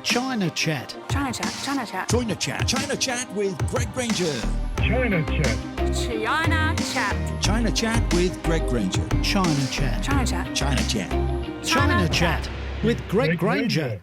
China Chat. China Chat. China Chat. China Chat. China Chat with Greg Granger. China Chat. China Chat. China Chat with Greg Granger. China Chat. China Chat. China Chat. China Chat with Greg Granger.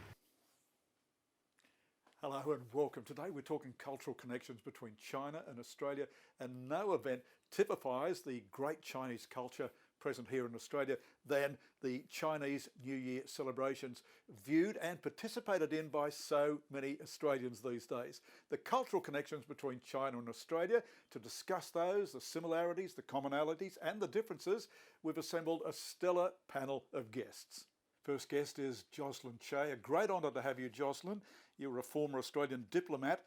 Hello and welcome. Today we're talking cultural connections between China and Australia, and no event typifies the great Chinese culture present here in Australia than the Chinese New Year celebrations, viewed and participated in by so many Australians these days. The cultural connections between China and Australia. To discuss those, the similarities, the commonalities and the differences, we've assembled a stellar panel of guests. First guest is Jocelyn Che. A great honour to have you, Jocelyn. You were a former Australian diplomat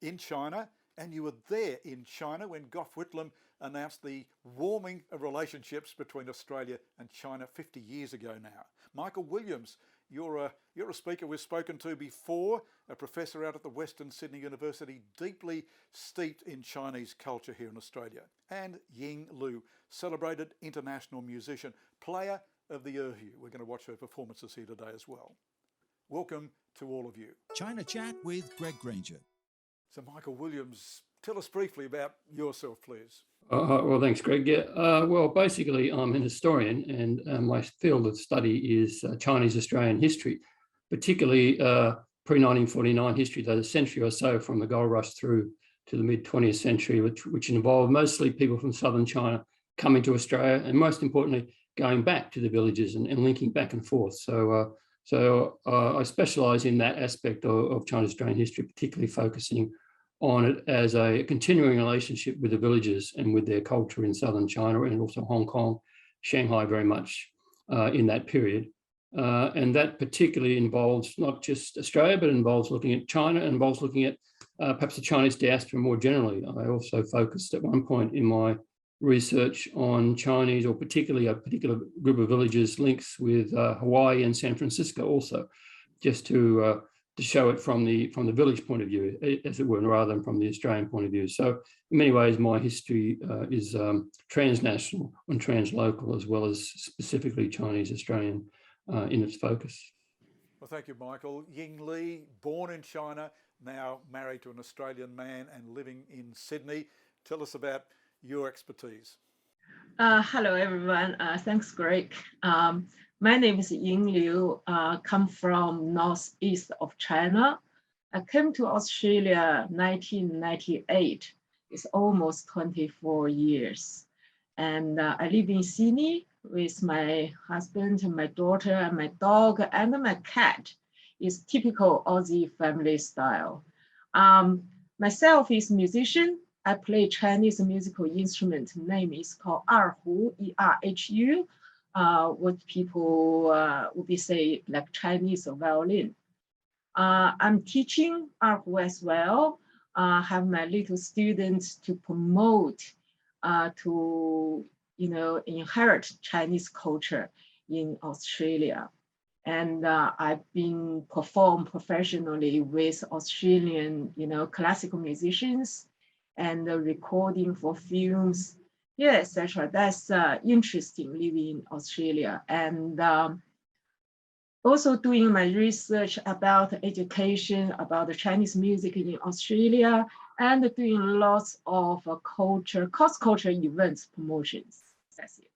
in China, and you were there in China when Gough Whitlam announced the warming of relationships between Australia and China 50 years ago now. Michael Williams, you're a speaker we've spoken to before, a professor out at the Western Sydney University, deeply steeped in Chinese culture here in Australia. And Ying Lu, celebrated international musician, player of the erhu. We're going to watch her performances here today as well. Welcome to all of you. China Chat with Greg Granger. So Michael Williams, tell us briefly about yourself, please. Well, thanks, Greg. Well, basically, I'm an historian, and my field of study is Chinese Australian history, particularly pre-1949 history, that a century or so from the gold rush through to the mid-20th century, which involved mostly people from southern China coming to Australia, and most importantly, going back to the villages and linking back and forth. So I specialise in that aspect of Chinese Australian history, particularly focusing on it as a continuing relationship with the villages and with their culture in southern China and also Hong Kong, Shanghai very much in that period. And that particularly involves not just Australia, but involves looking at China, and involves looking at perhaps the Chinese diaspora more generally. I also focused at one point in my research on Chinese, or particularly a particular group of villages, links with Hawaii and San Francisco also, just to show it from the village point of view, as it were, rather than from the Australian point of view. So in many ways, my history is transnational and translocal, as well as specifically Chinese Australian in its focus. Well, thank you, Michael. Ying Li, born in China, now married to an Australian man and living in Sydney. Tell us about your expertise. Hello, everyone. Thanks, Greg. My name is Ying Liu, come from northeast of China. I came to Australia 1998. It's almost 24 years. And I live in Sydney with my husband, my daughter, and my dog, and my cat. It's typical Aussie family style. Myself is a musician. I play Chinese musical instrument. Name is called erhu, E-R-H-U. What people would be say like Chinese violin. I'm teaching erhu as well. Have my little students to promote, to inherit Chinese culture in Australia. And I've been performed professionally with Australian, classical musicians, and recording for films, etc. That's interesting living in Australia. And also doing my research about education, about the Chinese music in Australia, and doing lots of cross-culture events, promotions. That's it.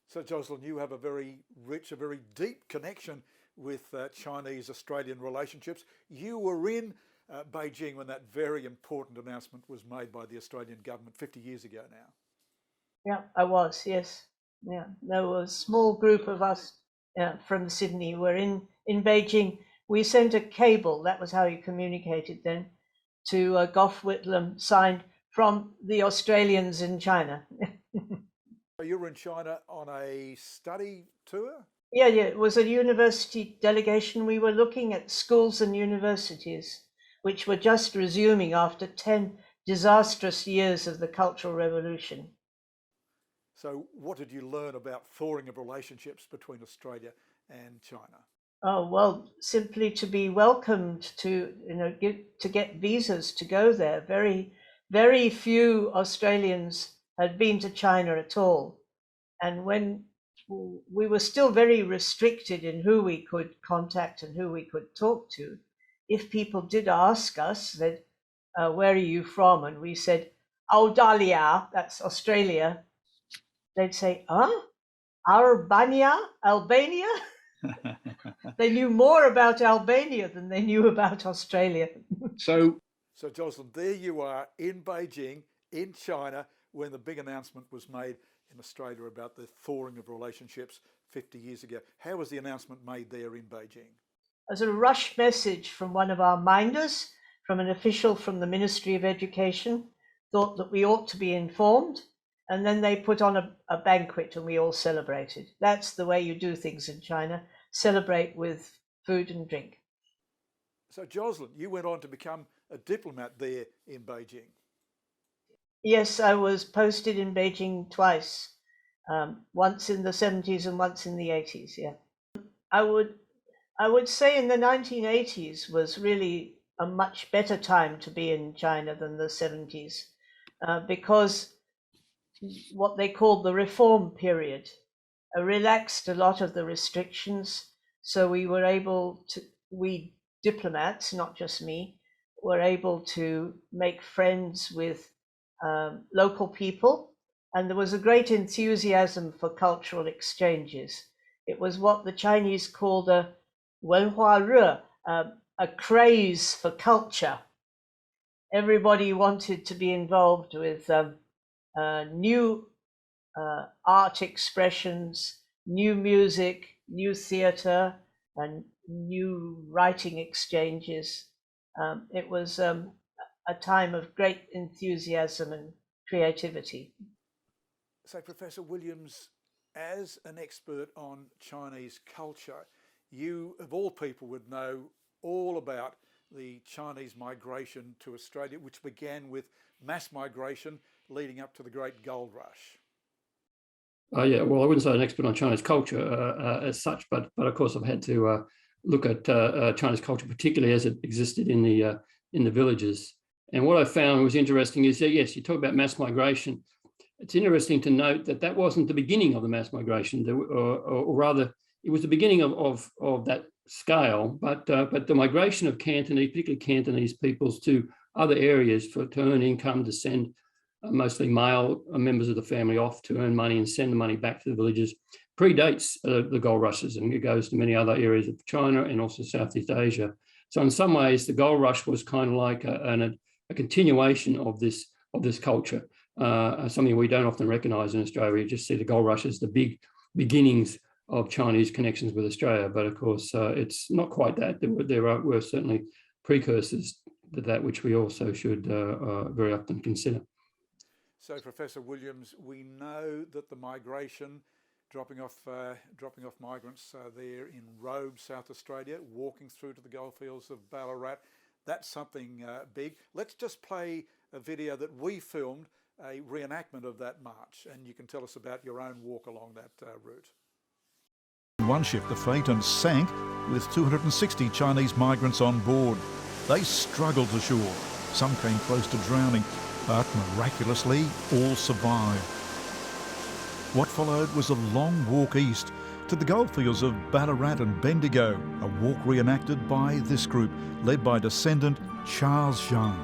So Jocelyn, you have a very rich, a very deep connection with Chinese-Australian relationships. You were in Beijing when that very important announcement was made by the Australian government 50 years ago now. Yeah, I was, yes. Yeah, there was a small group of us from Sydney. We're in Beijing. We sent a cable, that was how you communicated then, to Gough Whitlam, signed from the Australians in China. You were in China on a study tour? Yeah, it was a university delegation. We were looking at schools and universities, which were just resuming after 10 disastrous years of the Cultural Revolution. So what did you learn about thawing of relationships between Australia and China? Oh, well, simply to be welcomed, to get visas to go there. Very, very few Australians had been to China at all. And when we were still very restricted in who we could contact and who we could talk to, if people did ask us that, where are you from? And we said, Australia, that's Australia. They'd say, Albania? They knew more about Albania than they knew about Australia. So Jocelyn, there you are in Beijing, in China, when the big announcement was made in Australia about the thawing of relationships 50 years ago. How was the announcement made there in Beijing? As a rush message from one of our minders, from an official from the Ministry of Education, thought that we ought to be informed. And then they put on a banquet and we all celebrated. That's the way you do things in China, celebrate with food and drink. So Jocelyn, you went on to become a diplomat there in Beijing. Yes, I was posted in Beijing twice, once in the 70s and once in the 80s, yeah. I would say in the 1980s was really a much better time to be in China than the 70s, because what they called the reform period relaxed a lot of the restrictions. So we diplomats, not just me, were able to make friends with local people. And there was a great enthusiasm for cultural exchanges. It was what the Chinese called a 文化热, a craze for culture. Everybody wanted to be involved with new art expressions, new music, new theatre, and new writing exchanges. It was a time of great enthusiasm and creativity. So, Professor Williams, as an expert on Chinese culture, you, of all people, would know all about the Chinese migration to Australia, which began with mass migration leading up to the Great Gold Rush. Yeah, well, I wouldn't say an expert on Chinese culture as such, but of course I've had to look at Chinese culture, particularly as it existed in the villages. And what I found was interesting is that, yes, you talk about mass migration. It's interesting to note that that wasn't the beginning of the mass migration, or rather, it was the beginning of that scale. But the migration of Cantonese, particularly Cantonese peoples, to other areas to earn income, to send mostly male members of the family off to earn money and send the money back to the villages, predates the gold rushes, and it goes to many other areas of China and also Southeast Asia. So in some ways, the gold rush was kind of like a continuation of this culture, something we don't often recognise in Australia. You just see the gold rush as the big beginnings of Chinese connections with Australia, but of course it's not quite that. There were certainly precursors to that, which we also should very often consider. So, Professor Williams, we know that the migration, dropping off migrants there in Robe, South Australia, walking through to the goldfields of Ballarat, that's something big. Let's just play a video that we filmed, a reenactment of that march, and you can tell us about your own walk along that route. One ship, the Phaeton, sank with 260 Chinese migrants on board. They struggled to shore. Some came close to drowning, but miraculously all survived. What followed was a long walk east to the goldfields of Ballarat and Bendigo, a walk reenacted by this group, led by descendant Charles Zhang.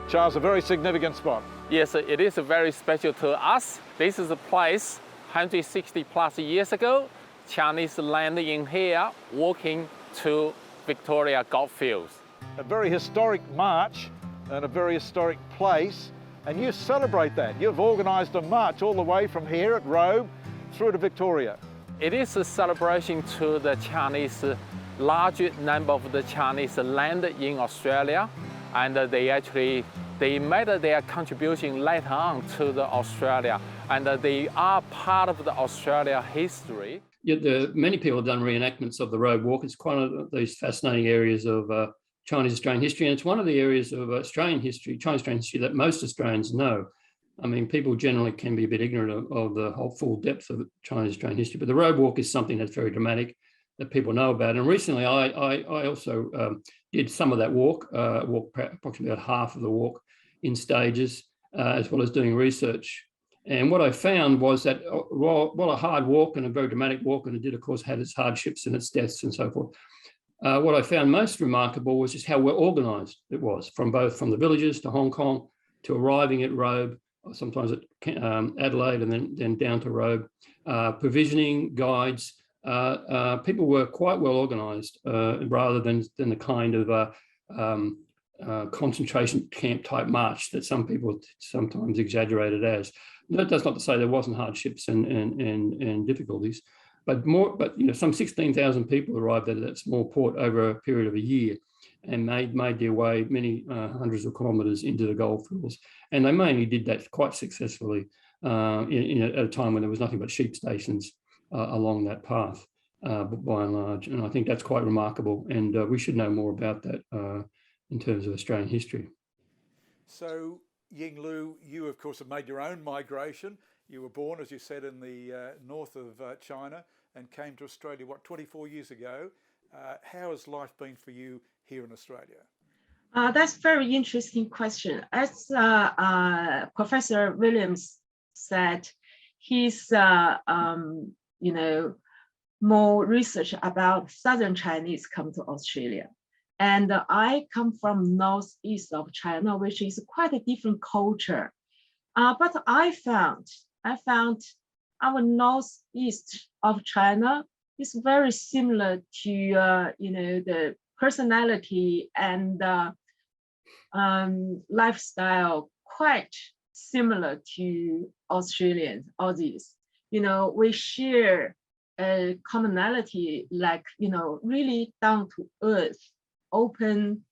Charles, a very significant spot. Yes, it is very special to us. This is a place 160 plus years ago, Chinese landed in here, walking to Victoria goldfields. A very historic march and a very historic place, and you celebrate that. You've organised a march all the way from here at Robe through to Victoria. It is a celebration to the Chinese, large number of the Chinese landed in Australia, and they made their contribution later on to the Australia, and they are part of the Australia history. Yeah, many people have done reenactments of the Robe Walk. It's quite one of these fascinating areas of Chinese Australian history, and it's one of the areas of Australian history, Chinese Australian history, that most Australians know. I mean, people generally can be a bit ignorant of the whole full depth of Chinese Australian history, but the Robe Walk is something that's very dramatic that people know about. And recently, I also did some of that walk, approximately about half of the walk in stages, as well as doing research. And what I found was that while a hard walk and a very dramatic walk, and it did, of course, have its hardships and its deaths and so forth, What I found most remarkable was just how well organised it was, from the villages to Hong Kong to arriving at Robe, or sometimes at Adelaide, and then down to Robe, provisioning guides. People were quite well organised, rather than the kind of concentration camp type march that some people sometimes exaggerated as. That's not to say there wasn't hardships and difficulties, but some 16,000 people arrived at that small port over a period of a year, and made their way many hundreds of kilometres into the goldfields, and they mainly did that quite successfully at a time when there was nothing but sheep stations along that path, by and large. And I think that's quite remarkable, and we should know more about that in terms of Australian history. So, Ying Lu, you of course have made your own migration. You were born, as you said, in the north of China and came to Australia, 24 years ago. How has life been for you here in Australia? That's a very interesting question. As Professor Williams said, he's more research about Southern Chinese come to Australia. And I come from northeast of China, which is quite a different culture. But I found our northeast of China is very similar to the personality and lifestyle, quite similar to Aussies. We share a commonality, like really down to earth, open,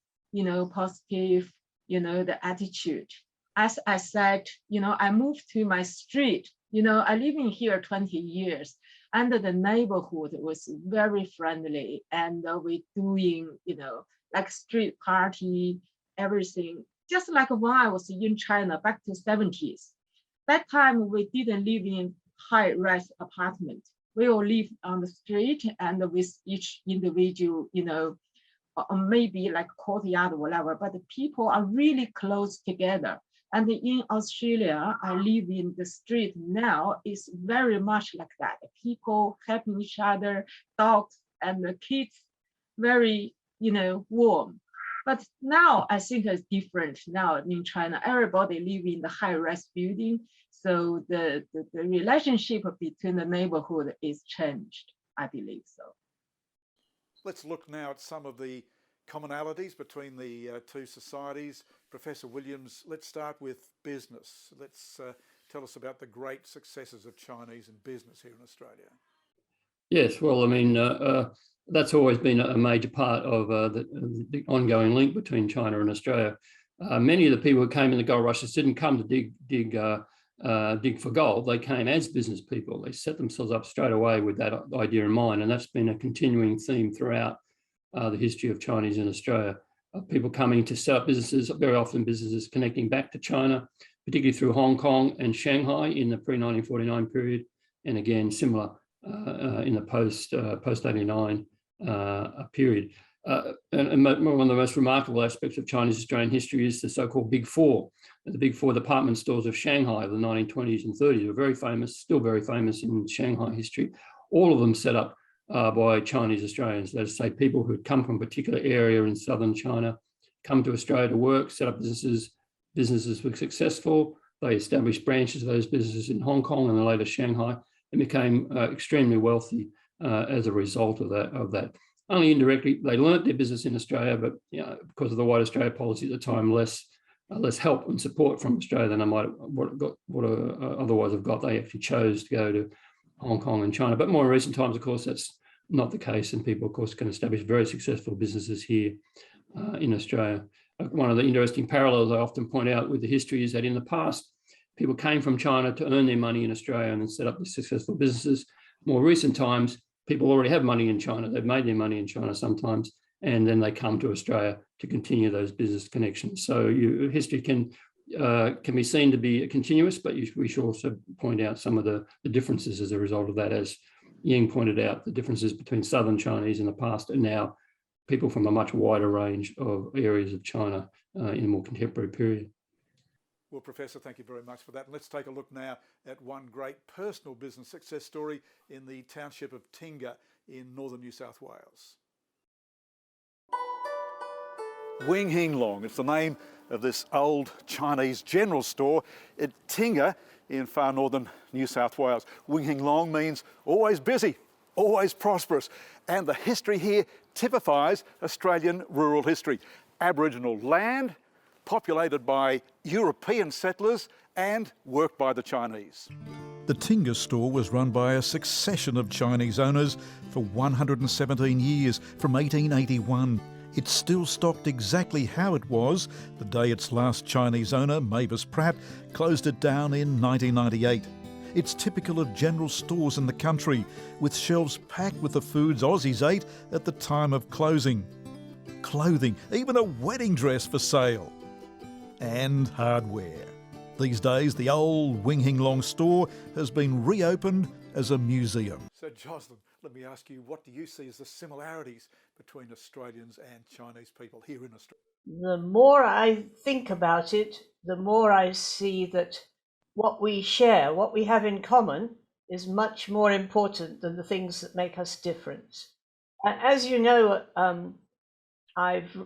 positive, the attitude. As I said, I moved to my street. I live in here 20 years, and the neighborhood was very friendly, and we're doing, like street party, everything. Just like when I was in China back to 70s. That time we didn't live in high-rise apartment. We all lived on the street and with each individual, or maybe like courtyard or whatever, but the people are really close together. And in Australia, I live in the street now, is very much like that. People helping each other, dogs and the kids, very, warm. But now I think it's different now in China. Everybody live in the high-rise building. So the relationship between the neighborhood is changed, I believe so. Let's look now at some of the commonalities between the two societies. Professor Williams, let's start with business. Let's tell us about the great successes of Chinese in business here in Australia. Yes, well, I mean, that's always been a major part of the ongoing link between China and Australia. Many of the people who came in the gold rushes didn't come to dig for gold. They came as business people. They set themselves up straight away with that idea in mind, and that's been a continuing theme throughout the history of Chinese in Australia. People coming to set up businesses, very often businesses connecting back to China, particularly through Hong Kong and Shanghai in the pre-1949 period, and again similar in the post-89 period. And one of the most remarkable aspects of Chinese Australian history is the so-called Big Four. The Big Four department stores of Shanghai of the 1920s and 30s were very famous, still very famous in Shanghai history. All of them set up by Chinese Australians. That is to say, people who had come from a particular area in southern China, come to Australia to work, set up businesses. Businesses were successful. They established branches of those businesses in Hong Kong and then later Shanghai, and became extremely wealthy as a result of that. Only indirectly, they learnt their business in Australia, but because of the White Australia policy at the time, less help and support from Australia than they might have otherwise have got. They actually chose to go to Hong Kong and China. But more in recent times, of course, that's not the case, and people, of course, can establish very successful businesses here in Australia. One of the interesting parallels I often point out with the history is that in the past, people came from China to earn their money in Australia and then set up these successful businesses. More recent times, people already have money in China. They've made their money in China sometimes, and then they come to Australia to continue those business connections. So history can be seen to be continuous, but we should also point out some of the differences as a result of that. As Ying pointed out, the differences between Southern Chinese in the past and now people from a much wider range of areas of China in a more contemporary period. Well, Professor, thank you very much for that. And let's take a look now at one great personal business success story in the township of Tinga in northern New South Wales. Wing Hing Long, it's the name of this old Chinese general store at Tinga in far northern New South Wales. Wing Hing Long means always busy, always prosperous, and the history here typifies Australian rural history. Aboriginal land, populated by European settlers and worked by the Chinese. The Tinga store was run by a succession of Chinese owners for 117 years, from 1881. It's still stocked exactly how it was the day its last Chinese owner, Mavis Pratt, closed it down in 1998. It's typical of general stores in the country, with shelves packed with the foods Aussies ate at the time of closing. Clothing, even a wedding dress for sale. And hardware. These days, the old Wing Hing Long store has been reopened as a museum. So Jocelyn, let me ask you, what do you see as the similarities between Australians and Chinese people here in Australia? The more I think about it, the more I see that what we share, what we have in common, is much more important than the things that make us different. As you know, I've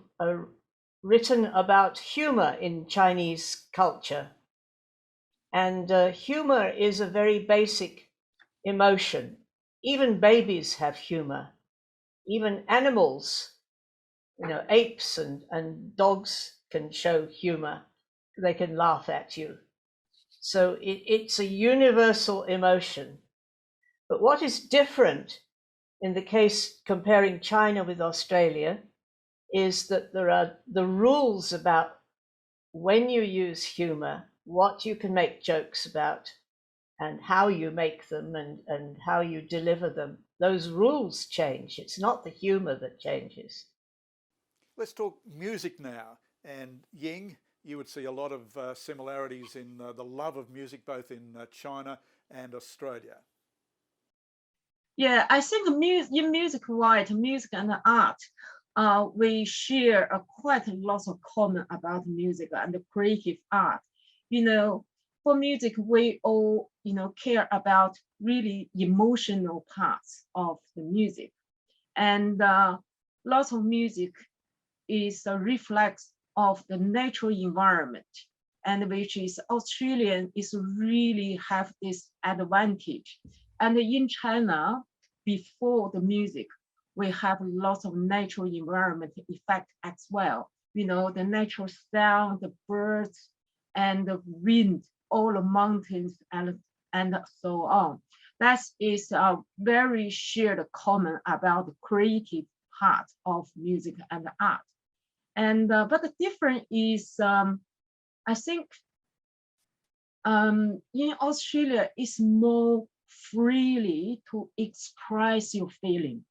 written about humor in Chinese culture. And humor is a very basic emotion. Even babies have humor. Even animals, apes and dogs can show humor. They can laugh at you. So it's a universal emotion. But what is different in the case comparing China with Australia is that there are the rules about when you use humor, what you can make jokes about, and how you make them and how you deliver them. Those rules change. It's not the humor that changes. Let's talk music now. And Ying, you would see a lot of similarities in the love of music, both in China and Australia. Yeah, I think in music, right, music and art, we share quite a lot of common about music and the creative art. For music, we all, care about really emotional parts of the music. And lots of music is a reflex of the natural environment, and which is Australian is really have this advantage. And in China, before the music, we have lots of natural environment effect as well. The natural sound, the birds, and the wind, all the mountains and so on. That is a very shared common about the creative part of music and art. And but the difference is, I think, in Australia is more freely to express your feeling.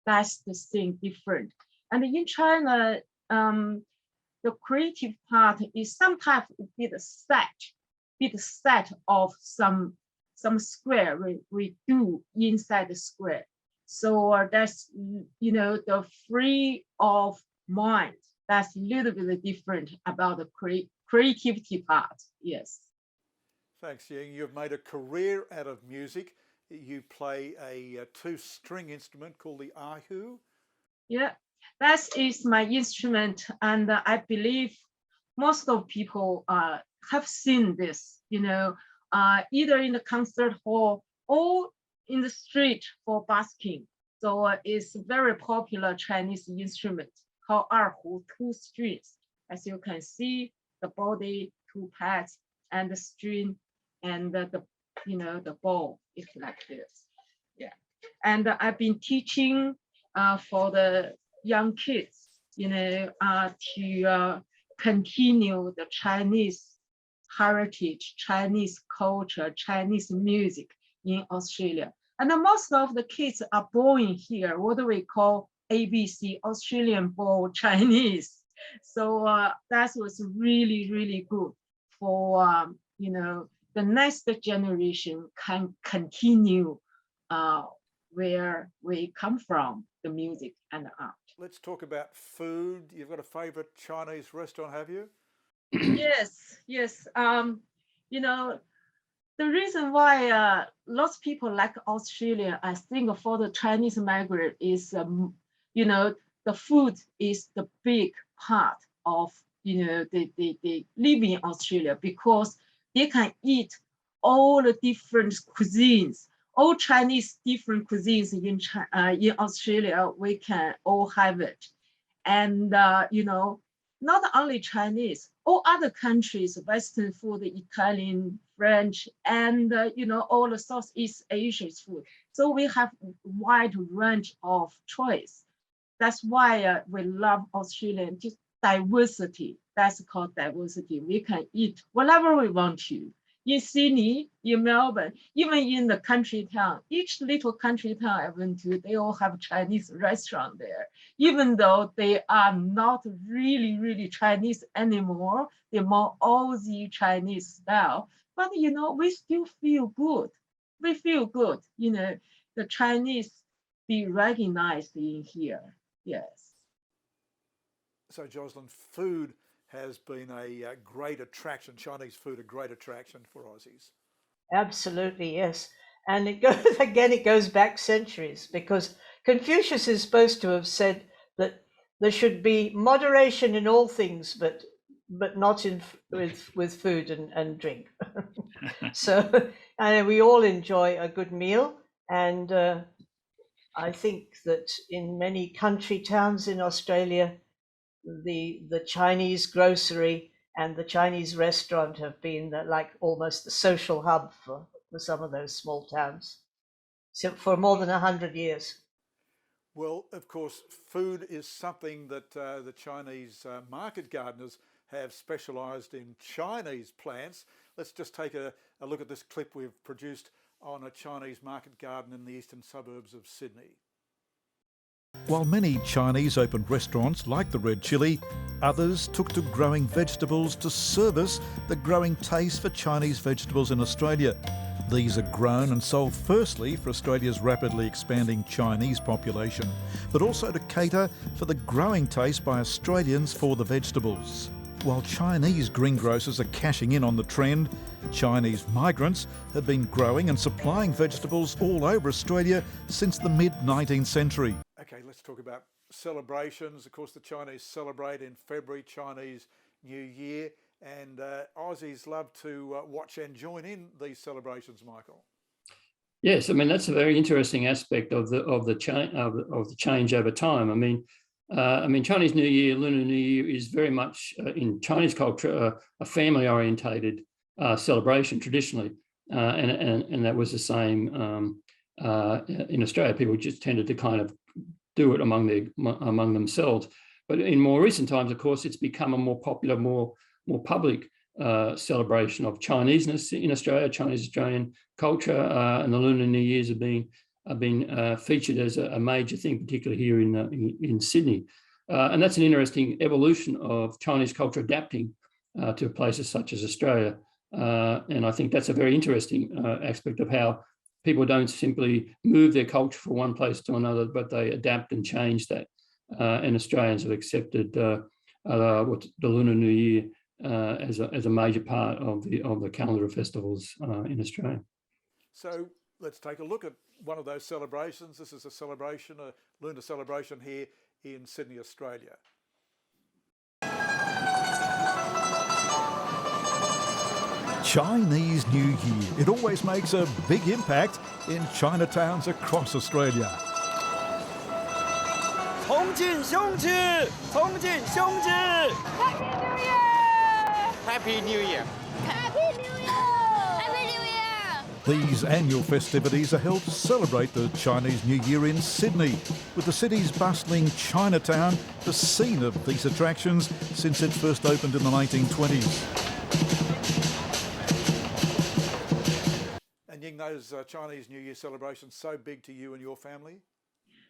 That's the thing different. And in China, the creative part is sometimes be the set of some square we do inside the square. So that's the free of mind. That's a little bit different about the creativity part. Yes. Thanks, Ying. You've made a career out of music. You play a two-string instrument called the erhu. Yeah, that is my instrument, and I believe most of people have seen this, either in the concert hall or in the street for busking. So it's a very popular Chinese instrument called erhu, two strings. As you can see, the body, two pads, and the string, and the ball is like this. Yeah, and I've been teaching for the young kids, to continue the Chinese heritage, Chinese culture, Chinese music in Australia. And most of the kids are born here, what we call ABC, Australian born Chinese. So that was really, really good for, the next generation can continue where we come from, the music and the art. Let's talk about food. You've got a favorite Chinese restaurant, have you? Yes. The reason why lots of people like Australia, I think for the Chinese migrant is, the food is the big part of, they live in Australia because they can eat all the different cuisines, all Chinese different cuisines in Australia. We can all have it. And, not only Chinese, all other countries, Western food, Italian, French, and, all the Southeast Asian food. So we have a wide range of choice. That's why we love Australian, just diversity. That's called diversity. We can eat whatever we want to. In Sydney, in Melbourne, even in the country town, each little country town I went to, they all have Chinese restaurant there. Even though they are not really, really Chinese anymore, they're more Aussie Chinese style. But, we still feel good. We feel good, the Chinese be recognized in here, yes. So Jocelyn, food has been a great attraction, Chinese food, a great attraction for Aussies. Absolutely, yes. And it goes back centuries, because Confucius is supposed to have said that there should be moderation in all things, but not with food and drink. So we all enjoy a good meal, and I think that in many country towns in Australia, the Chinese grocery and the Chinese restaurant have been like almost the social hub for some of those small towns, so for more than 100 years. Well, of course, food is something that the Chinese market gardeners have specialised in Chinese plants. Let's just take a look at this clip we've produced on a Chinese market garden in the eastern suburbs of Sydney. While many Chinese opened restaurants like the Red Chilli, others took to growing vegetables to service the growing taste for Chinese vegetables in Australia. These are grown and sold firstly for Australia's rapidly expanding Chinese population, but also to cater for the growing taste by Australians for the vegetables. While Chinese greengrocers are cashing in on the trend, Chinese migrants have been growing and supplying vegetables all over Australia since the mid-19th century. Okay, let's talk about celebrations. Of course, the Chinese celebrate in February, Chinese New Year, and Aussies love to watch and join in these celebrations, Michael. Yes, I mean, that's a very interesting aspect of the change over time. I mean, Chinese New Year, Lunar New Year is very much in Chinese culture a family-orientated celebration traditionally, and that was the same in Australia. People just tended to kind of do it among themselves. But in more recent times, of course, it's become a more popular, more public celebration of Chineseness in Australia, Chinese Australian culture, and the Lunar New Years have been featured as a major thing, particularly here in Sydney. And that's an interesting evolution of Chinese culture adapting to places such as Australia. And I think that's a very interesting aspect of how people don't simply move their culture from one place to another, but they adapt and change that. And Australians have accepted the Lunar New Year as a major part of the calendar of festivals in Australia. So let's take a look at one of those celebrations. This is a celebration, a lunar celebration here in Sydney, Australia. Chinese New Year. It always makes a big impact in Chinatowns across Australia. Happy New Year! Happy New Year! Happy New Year! These annual festivities are held to celebrate the Chinese New Year in Sydney, with the city's bustling Chinatown the scene of these attractions since it first opened in the 1920s. And Ying, those Chinese New Year celebrations so big to you and your family?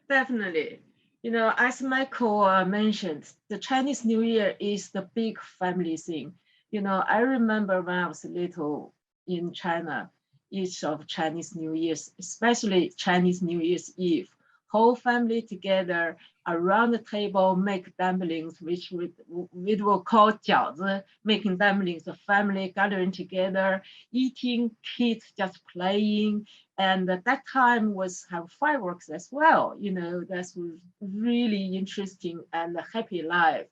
Definitely. As Michael mentioned, the Chinese New Year is the big family thing. I remember when I was little in China, each of Chinese New Year's, especially Chinese New Year's Eve, whole family together around the table make dumplings, which we will call 饺子, making dumplings, the family gathering together, eating, kids just playing. And at that time was have fireworks as well. That's really interesting and a happy life.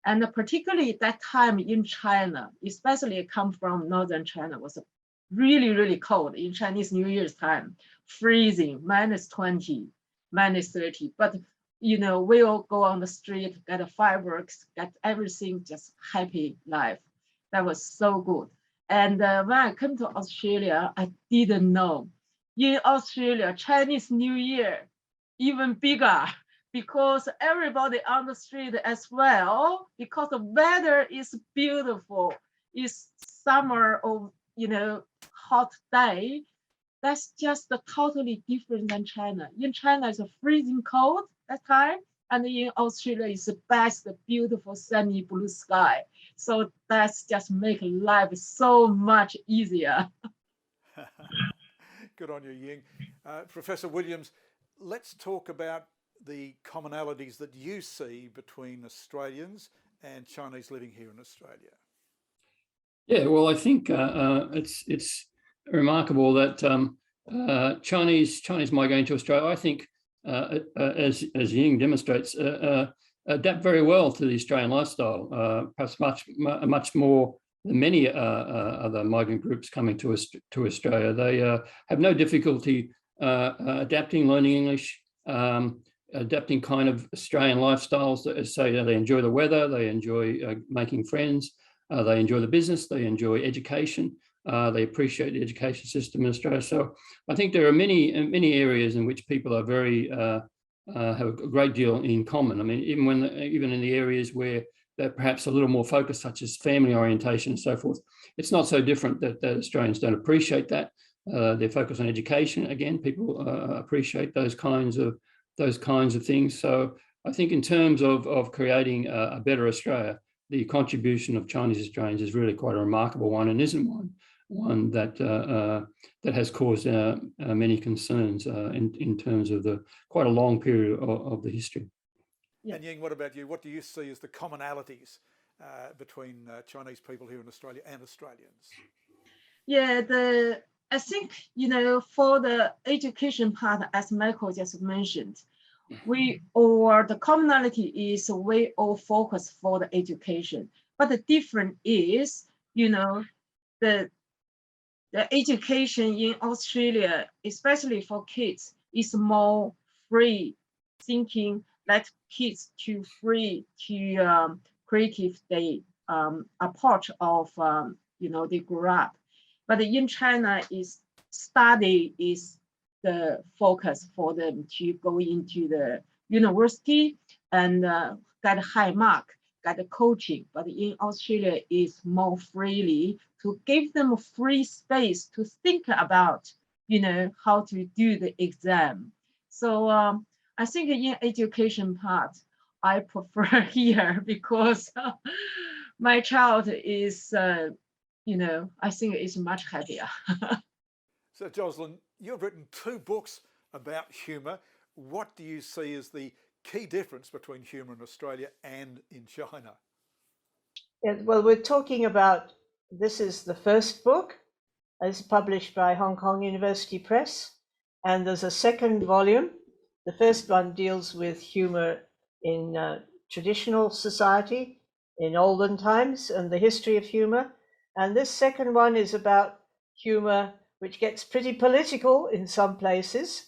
And particularly that time in China, especially come from northern China, was really, really cold in Chinese New Year's time, freezing, -20, -30. But we all go on the street, get fireworks, get everything, just happy life. That was so good. And when I came to Australia, I didn't know. In Australia, Chinese New Year, even bigger, because everybody on the street as well, because the weather is beautiful, it's summer or, hot day. That's just totally different than China. In China, it's a freezing cold that time, and in Australia, it's the best, beautiful sunny blue sky. So that's just make life so much easier. Good on you, Ying. Professor Williams, let's talk about the commonalities that you see between Australians and Chinese living here in Australia. Yeah, well, I think it's remarkable that Chinese migrating to Australia, I think, as Ying demonstrates, adapt very well to the Australian lifestyle, perhaps much more than many other migrant groups coming to Australia. They have no difficulty adapting, learning English, adapting kind of Australian lifestyles. They enjoy the weather, they enjoy making friends, they enjoy the business, they enjoy education, they appreciate the education system in Australia. So I think there are many areas in which people are very have a great deal in common. I mean, even in the areas where they're perhaps a little more focused, such as family orientation and so forth, it's not so different that Australians don't appreciate that. Their focus on education, again, people appreciate those kinds of things. So I think in terms of creating a better Australia, the contribution of Chinese Australians is really quite a remarkable one, and isn't one that has caused many concerns in terms of the quite a long period of the history. Yeah. And Ying, what about you? What do you see as the commonalities between Chinese people here in Australia and Australians? Yeah, I think, for the education part, as Michael just mentioned, the commonality is we all focus for the education. But the difference is, the education in Australia, especially for kids, is more free thinking, let kids to free to creative the approach of they grew up. But in China, study is the focus for them to go into the university and get a high mark, get a coaching. But in Australia, is more freely to give them a free space to think about, how to do the exam. So I think in education part, I prefer here because my child is, I think is much happier. So Jocelyn, you've written 2 books about humour. What do you see as the key difference between humour in Australia and in China? Yeah, well, we're talking about, this is the first book. It's published by Hong Kong University Press, and there's a second volume. The first one deals with humour in traditional society, in olden times, and the history of humour. And this second one is about humour, which gets pretty political in some places,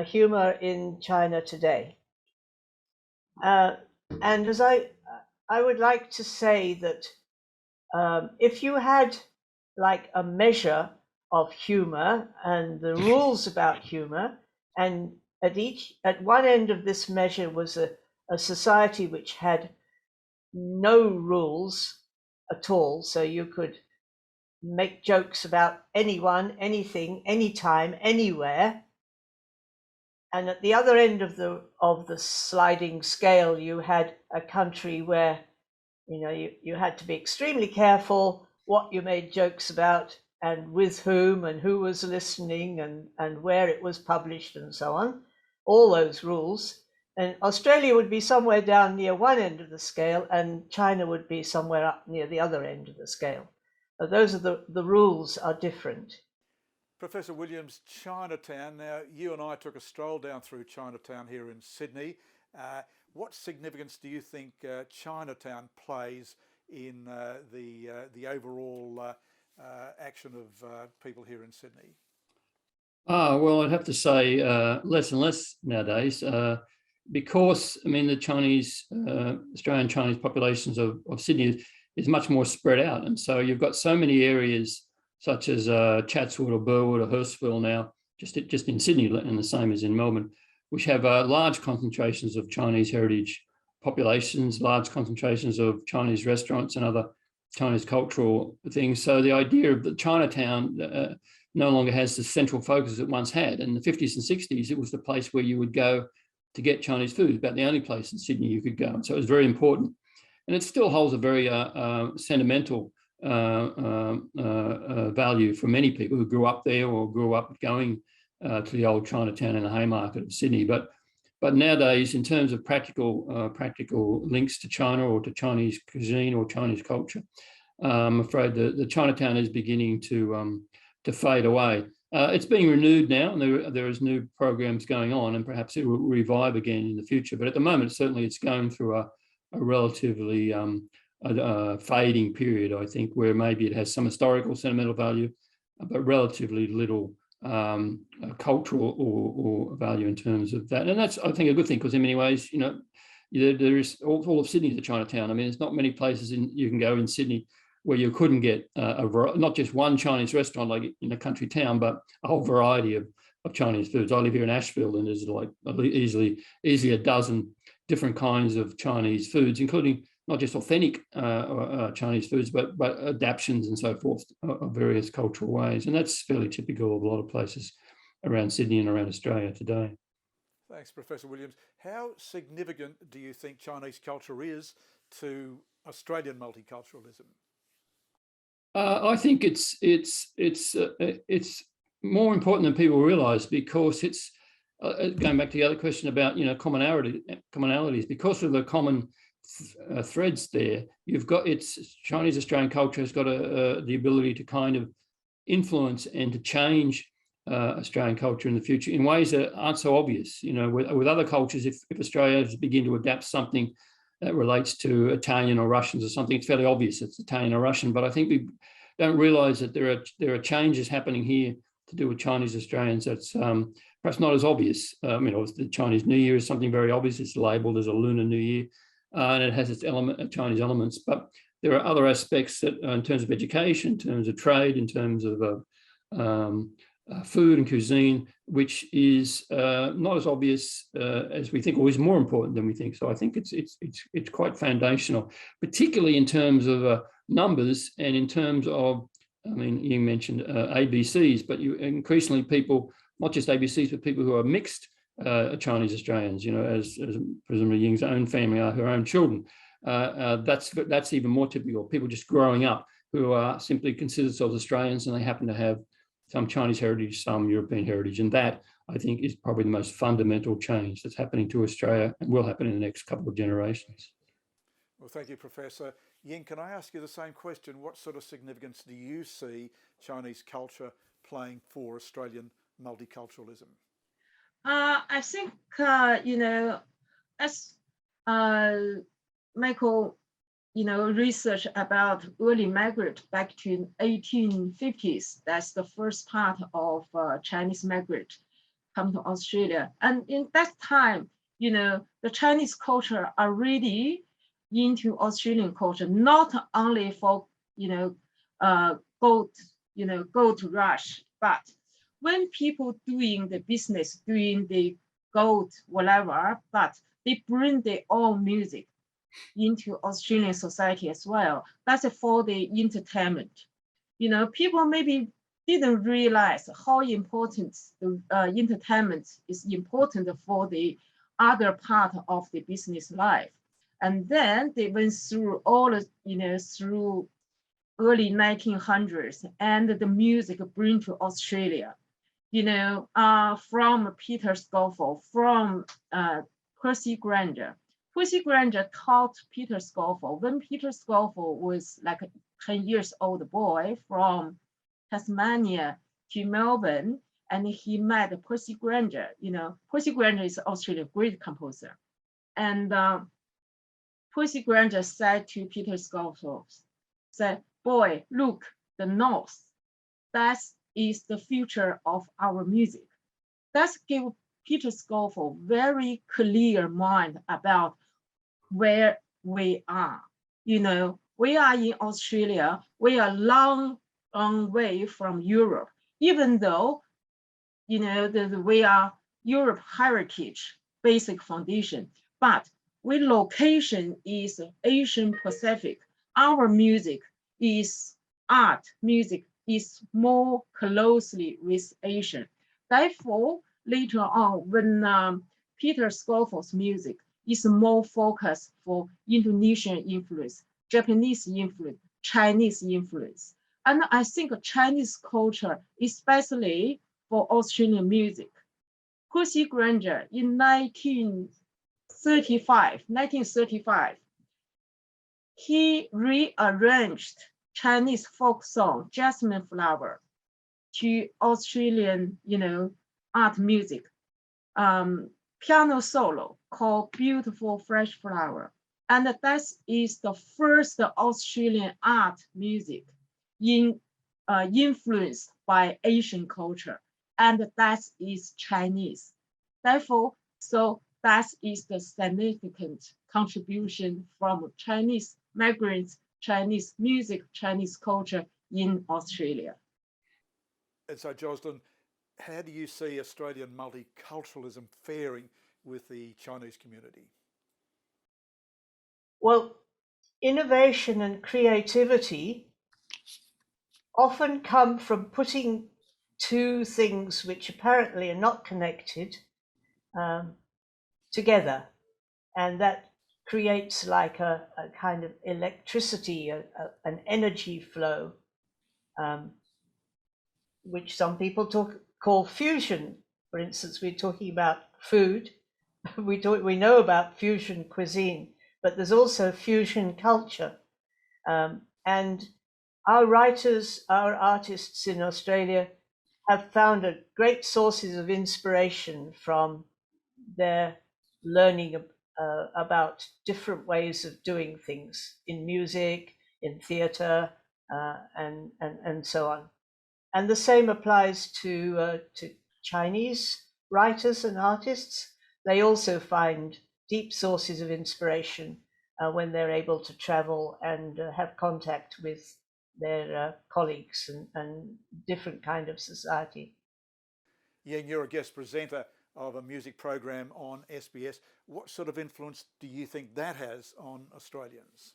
humour in China today. And as I would like to say that if you had like a measure of humour and the rules about humour, and at one end of this measure was a society which had no rules at all, so you could make jokes about anyone, anything, anytime, anywhere. And at the other end of the sliding scale, you had a country where you had to be extremely careful what you made jokes about and with whom and who was listening and where it was published and so on, all those rules. And Australia would be somewhere down near one end of the scale, and China would be somewhere up near the other end of the scale. Those are the rules are different. Professor Williams, Chinatown. Now, you and I took a stroll down through Chinatown here in Sydney. what significance do you think Chinatown plays in the overall action of people here in Sydney? Well, I'd have to say less and less nowadays, because I mean the Chinese, Australian Chinese populations of Sydney is much more spread out, and so you've got so many areas such as Chatswood or Burwood or Hurstville now, just in Sydney, and the same as in Melbourne, which have large concentrations of Chinese heritage populations, large concentrations of Chinese restaurants and other Chinese cultural things. So the idea of the Chinatown no longer has the central focus it once had. In the 50s and 60s, it was the place where you would go to get Chinese food, about the only place in Sydney you could go. And so it was very important. And it still holds a very sentimental value for many people who grew up there or grew up going to the old Chinatown and the Haymarket of Sydney. But nowadays, in terms of practical links to China or to Chinese cuisine or Chinese culture, I'm afraid the Chinatown is beginning to fade away. It's being renewed now, and there is new programs going on, and perhaps it will revive again in the future. But at the moment, certainly, it's going through a relatively fading period, I think, where maybe it has some historical, sentimental value, but relatively little cultural or value in terms of that. And that's, I think, a good thing, because in many ways, you know, there is all of Sydney is a Chinatown. I mean, there's not many places you can go in Sydney where you couldn't get not just one Chinese restaurant like in a country town, but a whole variety of Chinese foods. I live here in Ashfield, and there's like easily a dozen different kinds of Chinese foods, including not just authentic Chinese foods, but adaptations and so forth of various cultural ways. And that's fairly typical of a lot of places around Sydney and around Australia today. Thanks, Professor Williams. How significant do you think Chinese culture is to Australian multiculturalism? I think it's more important than people realise, because it's going back to the other question about, you know, commonalities. Because of the common threads there, you've got Chinese Australian culture has got the ability to kind of influence and to change Australian culture in the future in ways that aren't so obvious. You know, with other cultures, if Australia begin to adapt something that relates to Italian or Russians or something, it's fairly obvious it's Italian or Russian. But I think we don't realise that there are changes happening here to do with Chinese Australians that's perhaps not as obvious. I mean, obviously the Chinese New Year is something very obvious. It's labelled as a Lunar New Year, and it has its Chinese elements. But there are other aspects that, in terms of education, in terms of trade, in terms of food and cuisine, which is not as obvious as we think, or is more important than we think. So I think it's quite foundational, particularly in terms of numbers and in terms of, I mean, you mentioned ABCs, but you increasingly people, not just ABCs, but people who are mixed Chinese Australians, you know, as presumably Ying's own family are, her own children. That's even more typical. People just growing up who are simply consider themselves Australians, and they happen to have some Chinese heritage, some European heritage. And that, I think, is probably the most fundamental change that's happening to Australia and will happen in the next couple of generations. Well, thank you, Professor. Ying, can I ask you the same question? What sort of significance do you see Chinese culture playing for Australian multiculturalism? I think, you know, as Michael, you know, research about early migrant back to 1850s. That's the first part of Chinese migrant come to Australia. And in that time, you know, the Chinese culture are really into Australian culture, not only for, you know, gold rush, but when people doing the business, doing the gold, whatever, but they bring their own music into Australian society as well. That's for the entertainment. You know, people maybe didn't realize how important the entertainment is important for the other part of the business life. And then they went through all, you know, through early 1900s, and the music bring to Australia. You know, from Peter Scofield, from Percy Granger. Percy Granger taught Peter Scofield when Peter Scofield was like a 10 years old boy from Tasmania to Melbourne, and he met Percy Granger. You know, Percy Granger is an Australian great composer. And Percy Granger said to Peter Scolford, said, boy, look, the North, that is the future of our music. That give Peter Scolford very clear mind about where we are. You know, we are in Australia, we are long way from Europe, even though, you know, we are Europe heritage basic foundation, but we location is Asian Pacific. Our music is art, music is more closely with Asian. Therefore, later on, when Peter Scolford's music is more focused for Indonesian influence, Japanese influence, Chinese influence. And I think Chinese culture, especially for Australian music. Percy Granger in 1935, he rearranged Chinese folk song, Jasmine Flower, to Australian, you know, art music. Piano solo called Beautiful Fresh Flower. And that is the first Australian art music influenced by Asian culture. And that is Chinese. Therefore, so that is the significant contribution from Chinese migrants, Chinese music, Chinese culture in Australia. And so, Jocelyn, how do you see Australian multiculturalism faring with the Chinese community? Well, innovation and creativity often come from putting two things which apparently are not connected together, and that creates like a kind of electricity, an energy flow, which some people call fusion. For instance, we're talking about food. We know about fusion cuisine, but there's also fusion culture. And our writers, our artists in Australia have found great sources of inspiration from their learning about different ways of doing things in music, in theatre, and so on. And the same applies to Chinese writers and artists. They also find deep sources of inspiration when they're able to travel and have contact with their colleagues and different kind of society. Yeah, you're a guest presenter of a music program on SBS. What sort of influence do you think that has on Australians?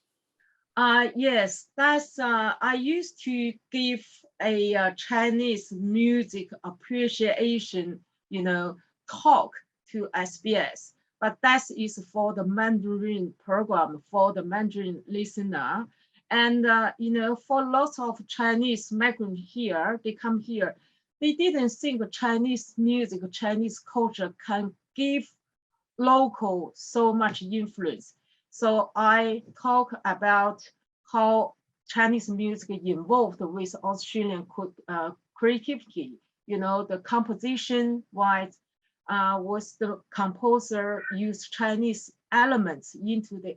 Yes, that's I used to give a Chinese music appreciation, you know, talk to SBS, but that is for the Mandarin program, for the Mandarin listener. And, you know, for lots of Chinese migrants here, they come here, they didn't think Chinese music, Chinese culture can give local so much influence. So I talk about how Chinese music involved with Australian creativity. You know, the composition wise, was the composer use Chinese elements into the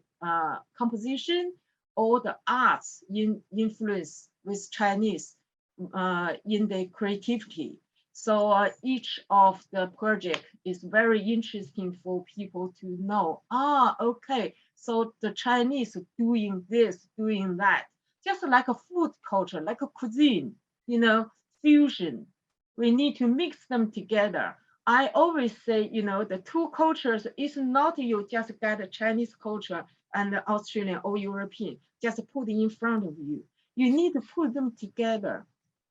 composition, or the arts influence with Chinese in the creativity. So each of the project is very interesting for people to know. Okay, so the Chinese doing this, doing that, just like a food culture, like a cuisine, you know, fusion. We need to mix them together. I always say, you know, the two cultures is not you just get a Chinese culture and the Australian or European, just put it in front of you. You need to put them together,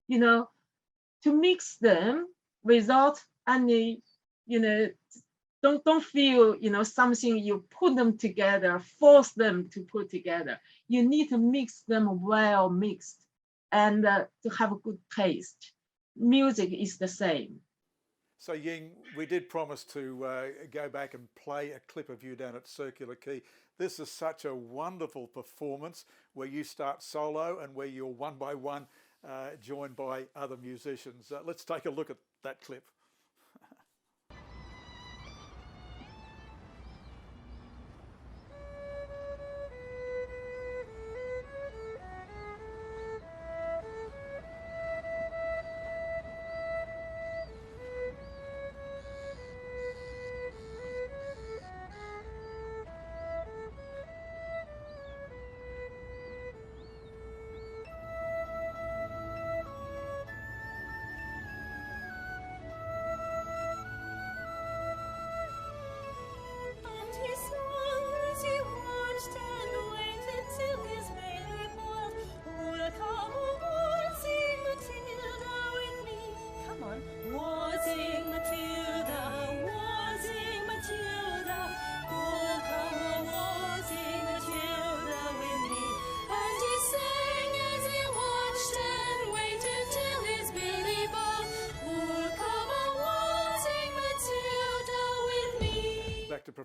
you know, to mix them without any, you know, don't feel, you know, something you put them together, force them to put together. You need to mix them well mixed and to have a good taste. Music is the same. So Ying, we did promise to go back and play a clip of you down at Circular Quay. This is such a wonderful performance where you start solo and where you're one by one joined by other musicians. Let's take a look at that clip.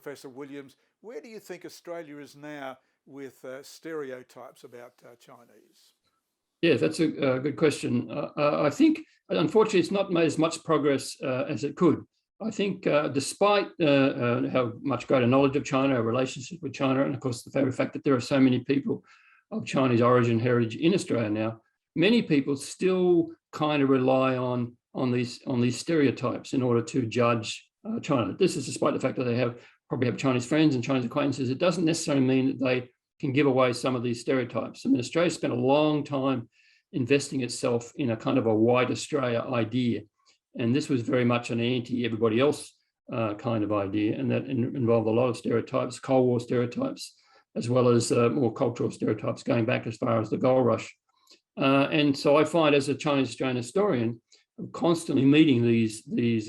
Professor Williams, where do you think Australia is now with stereotypes about Chinese? Yeah, that's a good question. I think, unfortunately, it's not made as much progress as it could. I think despite how much greater knowledge of China, our relationship with China, and of course the very fact that there are so many people of Chinese origin heritage in Australia now, many people still kind of rely on these stereotypes in order to judge China. This is despite the fact that they probably have Chinese friends and Chinese acquaintances. It doesn't necessarily mean that they can give away some of these stereotypes. I mean, Australia spent a long time investing itself in a kind of a white Australia idea. And this was very much an anti-everybody else kind of idea. And that involved a lot of stereotypes, Cold War stereotypes, as well as more cultural stereotypes going back as far as the gold rush. And so I find, as a Chinese Australian historian, I'm constantly meeting these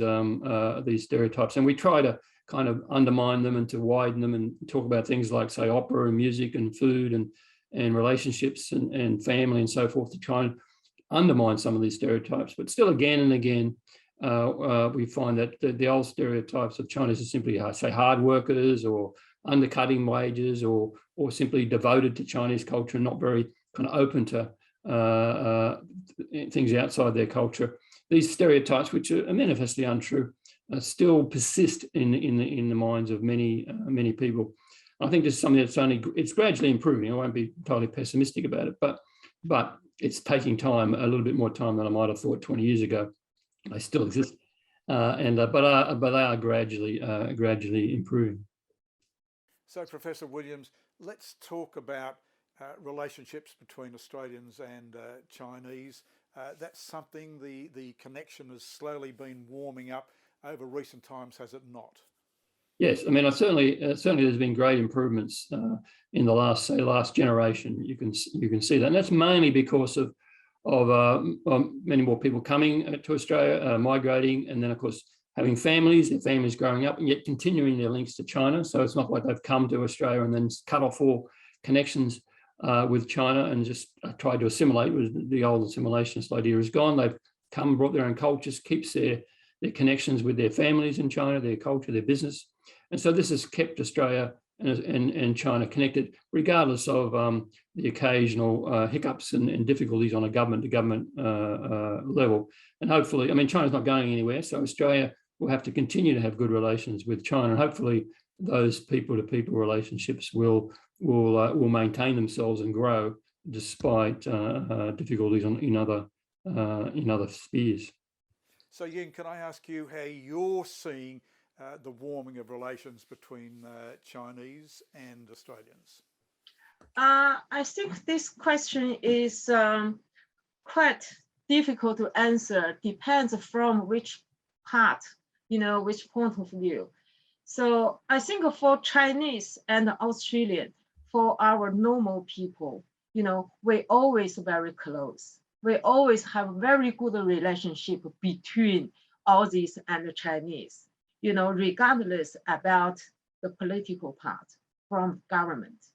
stereotypes. And we try to kind of undermine them and to widen them and talk about things like, say, opera and music and food and relationships and family and so forth, to try and undermine some of these stereotypes. But still, again and again, we find that the old stereotypes of Chinese are simply, say, hard workers or undercutting wages or simply devoted to Chinese culture and not very kind of open to things outside their culture. These stereotypes, which are manifestly untrue, still persist in the minds of many people. I think this is something that's it's gradually improving. I won't be totally pessimistic about it, but it's taking time, a little bit more time than I might have thought 20 years ago. They still exist, but they are gradually improving. So, Professor Williams, let's talk about relationships between Australians and Chinese. That's something, the connection has slowly been warming up over recent times, has it not? Yes, I mean, certainly there's been great improvements in the last generation. You can see that, and that's mainly because of many more people coming to Australia, migrating, and then of course having their families growing up, and yet continuing their links to China. So it's not like they've come to Australia and then cut off all connections with China and just tried to assimilate. The old assimilationist idea is gone. They've come, brought their own cultures, keeps their connections with their families in China, their culture, their business. And so this has kept Australia and China connected, regardless of the occasional hiccups and difficulties on a government-to-government level. And hopefully, I mean, China's not going anywhere, so Australia will have to continue to have good relations with China. And hopefully those people-to-people relationships will maintain themselves and grow despite difficulties in other spheres. So, Ying, can I ask you how you're seeing the warming of relations between Chinese and Australians? I think this question is quite difficult to answer. Depends from which part, which point of view. So I think for Chinese and Australian, for our normal people, we always very close. We always have very good relationship between Aussies and the Chinese, regardless about the political part from government.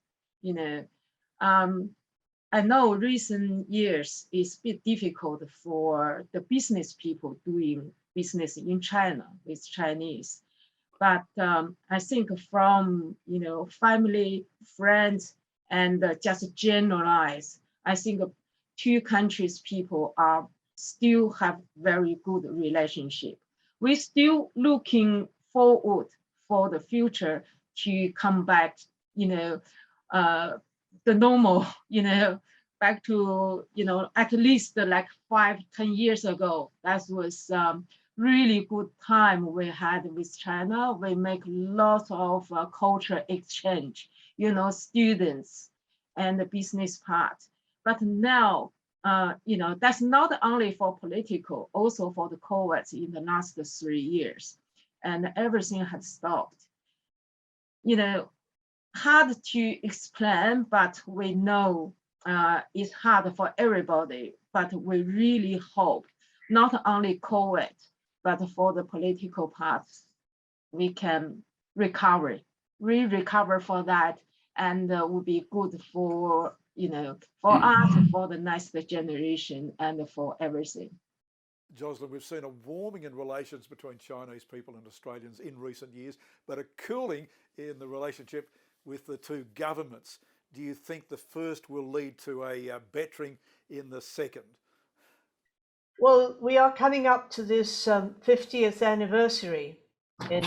I know recent years it's a bit difficult for the business people doing business in China with Chinese. But I think from, family, friends, and just generalize, I think two countries people are still have very good relationship. We're still looking forward for the future to come back, the normal, back to, at least like 5-10 years ago. That was really good time we had with China. We make lots of culture exchange, students and the business part. But now, that's not only for political, also for the COVID in the last 3 years, and everything has stopped. Hard to explain, but we know it's hard for everybody, but we really hope not only COVID, but for the political parts, we can recover for that, and will be good for, for us, for the next generation, and for everything. Jocelyn, we've seen a warming in relations between Chinese people and Australians in recent years, but a cooling in the relationship with the two governments. Do you think the first will lead to a bettering in the second? Well, we are coming up to this 50th anniversary in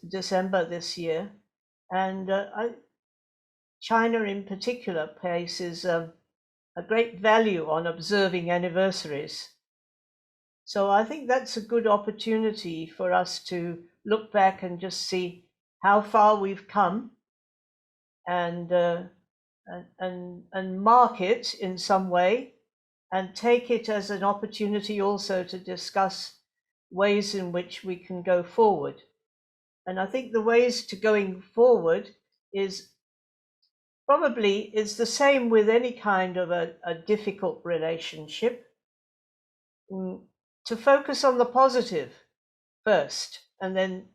December this year, and China in particular places a great value on observing anniversaries. So I think that's a good opportunity for us to look back and just see how far we've come, and mark it in some way, and take it as an opportunity also to discuss ways in which we can go forward. And I think the ways to going forward is the same with any kind of a difficult relationship. To focus on the positive first, and then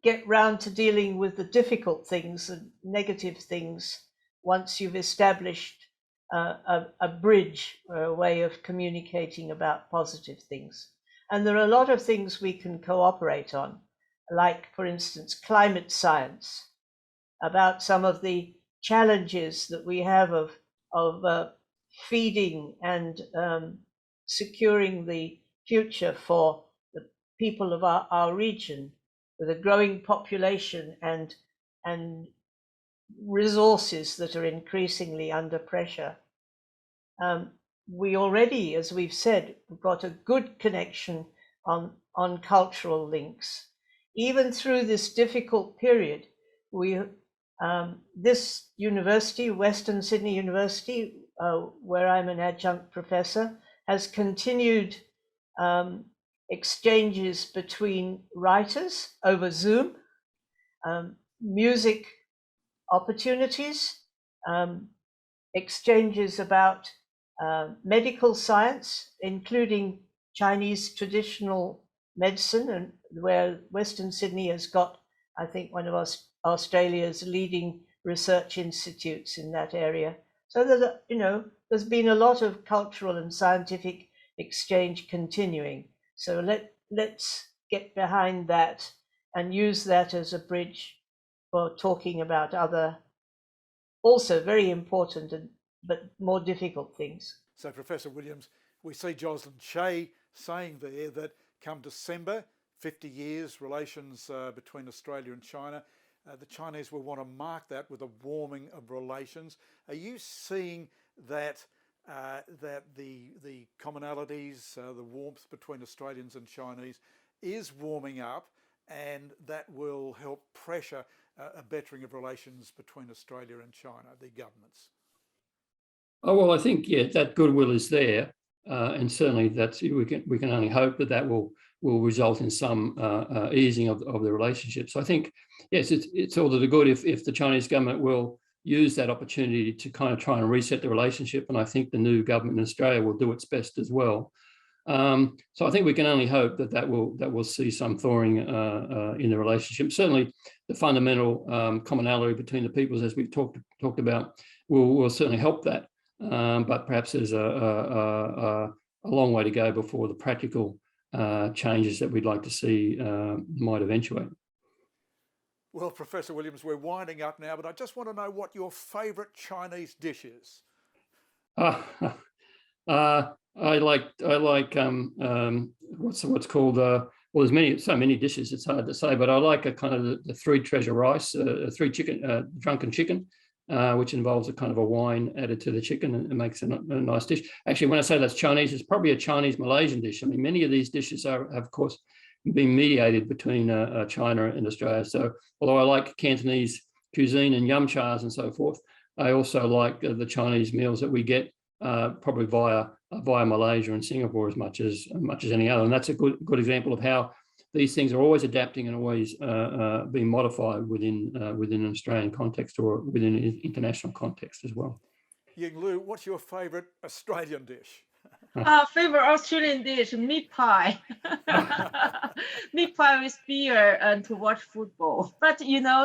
get round to dealing with the difficult things and negative things once you've established a bridge or a way of communicating about positive things. And there are a lot of things we can cooperate on, like, for instance, climate science, about some of the challenges that we have of feeding and securing the future for the people of our region, with a growing population and resources that are increasingly under pressure. We already, as we've said, we've got a good connection on cultural links. Even through this difficult period, this university, Western Sydney University, where I'm an adjunct professor, has continued exchanges between writers over Zoom, music opportunities, exchanges about medical science, including Chinese traditional medicine, and where Western Sydney has got, I think, one of Australia's leading research institutes in that area. So that, there's been a lot of cultural and scientific exchange continuing. So let's get behind that and use that as a bridge for talking about other, also very important but more difficult things. So, Professor Williams, we see Jocelyn Shea saying there that come December, 50 years relations between Australia and China, the Chinese will want to mark that with a warming of relations. Are you seeing that that the commonalities, the warmth between Australians and Chinese is warming up, and that will help pressure a bettering of relations between Australia and China, the governments? Oh, well, I think, that goodwill is there, and certainly we can only hope that will result in some easing of the relationship. So I think, yes, it's all to the good if the Chinese government will use that opportunity to kind of try and reset the relationship, and I think the new government in Australia will do its best as well. So I think we can only hope that will see some thawing in the relationship. Certainly, the fundamental commonality between the peoples, as we've talked about, will certainly help that. But perhaps there's a long way to go before the practical changes that we'd like to see might eventuate. Well, Professor Williams, we're winding up now, but I just want to know what your favourite Chinese dish is. I like what's called well, there's so many dishes, it's hard to say, but I like a kind of the three treasure rice, drunken chicken, which involves a kind of a wine added to the chicken, and it makes a nice dish. Actually, when I say that's Chinese, it's probably a Chinese Malaysian dish. I mean, many of these dishes have, of course, been mediated between China and Australia. So although I like Cantonese cuisine and yum chas and so forth, I also like the Chinese meals that we get probably via Malaysia and Singapore as much as any other. And that's a good example of how these things are always adapting and always being modified within an Australian context or within an international context as well. Ying Lu, what's your favourite Australian dish? Favorite Australian dish, meat pie. Meat pie with beer and to watch football. But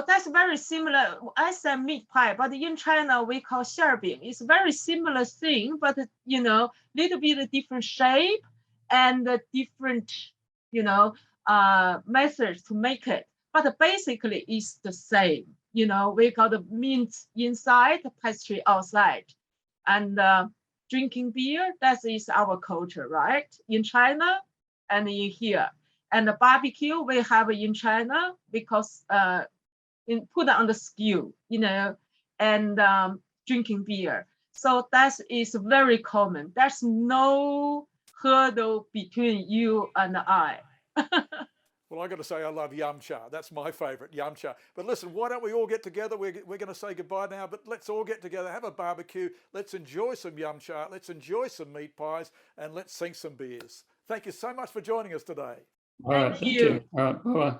that's very similar. I said meat pie, but in China we call 馅饼. It's very similar thing, but little bit different shape and the different, methods to make it. But basically, it's the same. We got the mint inside, pastry outside, and drinking beer. That is our culture, right? In China and in here. And the barbecue we have in China because put on the skill, and drinking beer. So that is very common. There's no hurdle between you and I. Well, I got to say, I love yum cha. That's my favourite, yum cha. But listen, why don't we all get together? We're going to say goodbye now, but let's all get together, have a barbecue. Let's enjoy some yum cha. Let's enjoy some meat pies, and let's sing some beers. Thank you so much for joining us today. All right, thank you. All right, bye-bye.